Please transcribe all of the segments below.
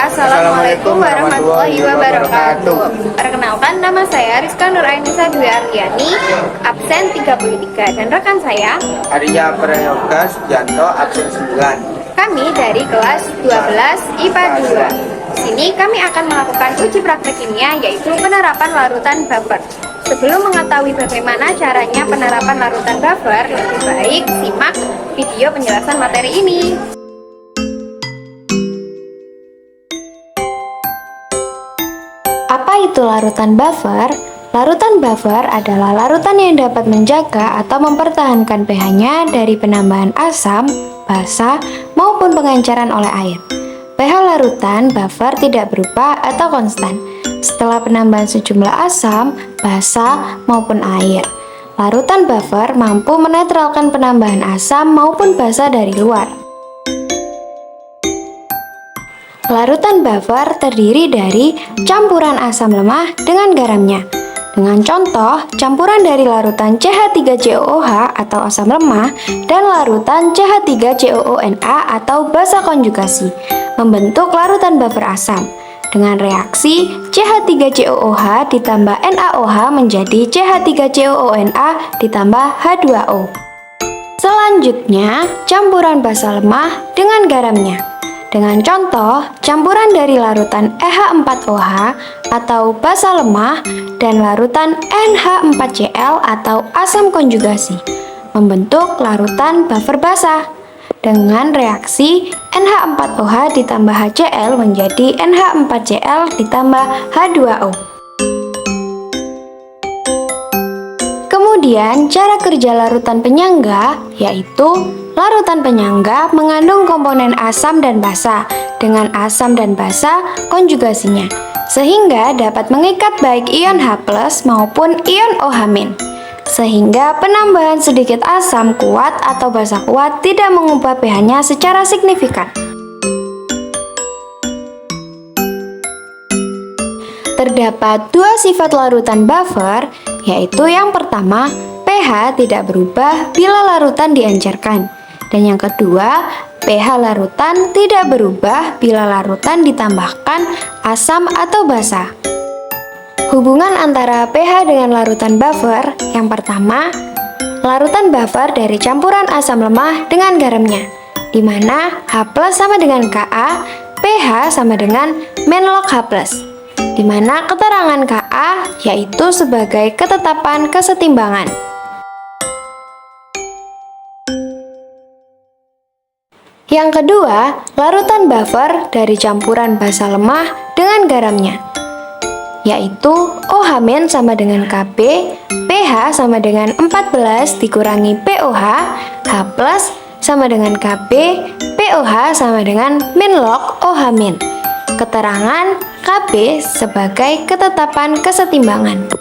Assalamualaikum warahmatullahi wabarakatuh. Perkenalkan, nama saya Rizka Nurainisa Dwi Ardiani, absen 33, dan rekan saya Arya Prayoga Sujanto, absen 9. Kami dari kelas 12 IPA 2. Di sini kami akan melakukan uji praktek kimia, yaitu penerapan larutan buffer. Sebelum mengetahui bagaimana caranya penerapan larutan buffer, lebih baik simak video penjelasan materi ini. Apa itu larutan buffer? Larutan buffer adalah larutan yang dapat menjaga atau mempertahankan pH-nya dari penambahan asam, basa, maupun pengenceran oleh air. pH larutan buffer tidak berubah atau konstan setelah penambahan sejumlah asam, basa, maupun air. Larutan buffer mampu menetralkan penambahan asam maupun basa dari luar. Larutan buffer terdiri dari campuran asam lemah dengan garamnya. Dengan contoh, campuran dari larutan CH3COOH atau asam lemah dan larutan CH3COONA atau basa konjugasi membentuk larutan buffer asam. Dengan reaksi CH3COOH ditambah NaOH menjadi CH3COONA ditambah H2O. Selanjutnya, campuran basa lemah dengan garamnya. Dengan contoh, campuran dari larutan EH4OH atau basa lemah dan larutan NH4Cl atau asam konjugasi membentuk larutan buffer basa. Dengan reaksi NH4OH ditambah HCl menjadi NH4Cl ditambah H2O. Kemudian, cara kerja larutan penyangga yaitu larutan penyangga mengandung komponen asam dan basa dengan asam dan basa konjugasinya, sehingga dapat mengikat baik ion H+ maupun ion OH-, sehingga penambahan sedikit asam kuat atau basa kuat tidak mengubah pH-nya secara signifikan. Terdapat dua sifat larutan buffer, yaitu yang pertama, pH tidak berubah bila larutan diencerkan. Dan yang kedua, pH larutan tidak berubah bila larutan ditambahkan asam atau basa. Hubungan antara pH dengan larutan buffer, yang pertama, larutan buffer dari campuran asam lemah dengan garamnya, di mana H+ sama dengan Ka, pH sama dengan -log H+, di mana keterangan Ka yaitu sebagai ketetapan kesetimbangan. Yang kedua, larutan buffer dari campuran basa lemah dengan garamnya, yaitu OH- sama dengan Kb, pH sama dengan 14 dikurangi pOH, H+ sama dengan Kb, pOH sama dengan -log OH-. Keterangan Kb sebagai ketetapan kesetimbangan.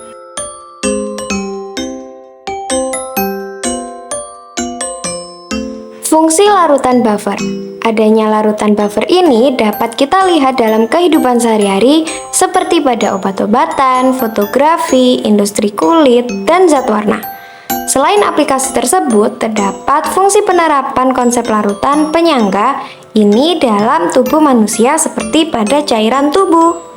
Fungsi larutan buffer. Adanya larutan buffer ini dapat kita lihat dalam kehidupan sehari-hari seperti pada obat-obatan, fotografi, industri kulit, dan zat warna. Selain aplikasi tersebut, terdapat fungsi penerapan konsep larutan penyangga ini dalam tubuh manusia seperti pada cairan tubuh.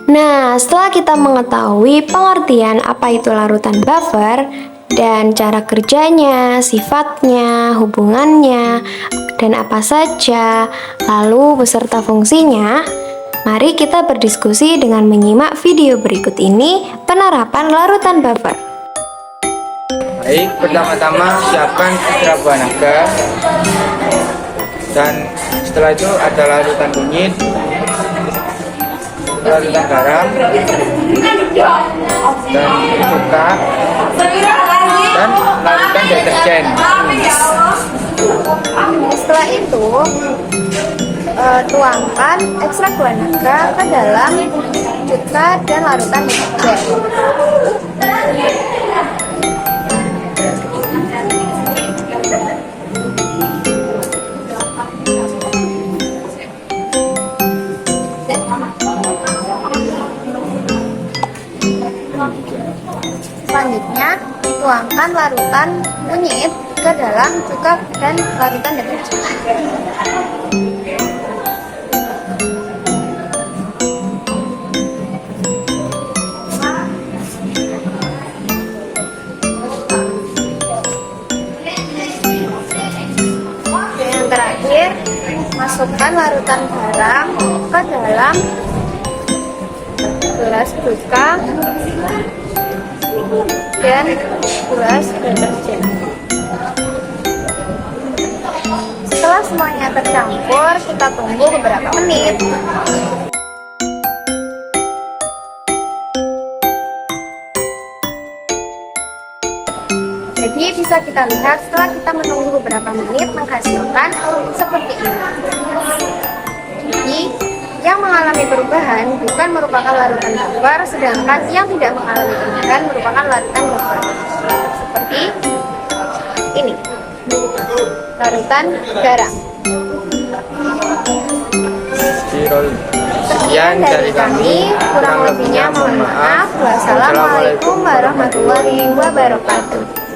Nah, setelah kita mengetahui pengertian apa itu larutan buffer dan cara kerjanya, sifatnya, hubungannya, dan apa saja, lalu beserta fungsinya, mari kita berdiskusi dengan menyimak video berikut ini, penerapan larutan buffer. Baik, pertama-tama siapkan citra buah naga, dan setelah itu ada larutan kunyit, larutan garam, dan cuka, dan larutan deterjen. Setelah itu, tuangkan ekstrak buah naga ke dalam cuka dan larutan deterjen. Selanjutnya, tuangkan larutan kunyit ke dalam cuka dan larutan deterjen. Yang terakhir, masukkan larutan garam ke dalam gelas cuka dan gelas deterjen. Setelah semuanya tercampur, kita tunggu beberapa menit. Jadi bisa kita lihat setelah kita menunggu beberapa menit menghasilkan seperti ini. Jadi yang mengalami perubahan bukan merupakan larutan buffer, sedangkan yang tidak mengalami perubahan merupakan larutan buffer. Seperti ini, larutan garam. Sekian dari kami, kurang lebihnya mohon maaf. Wassalamualaikum warahmatullahi wabarakatuh.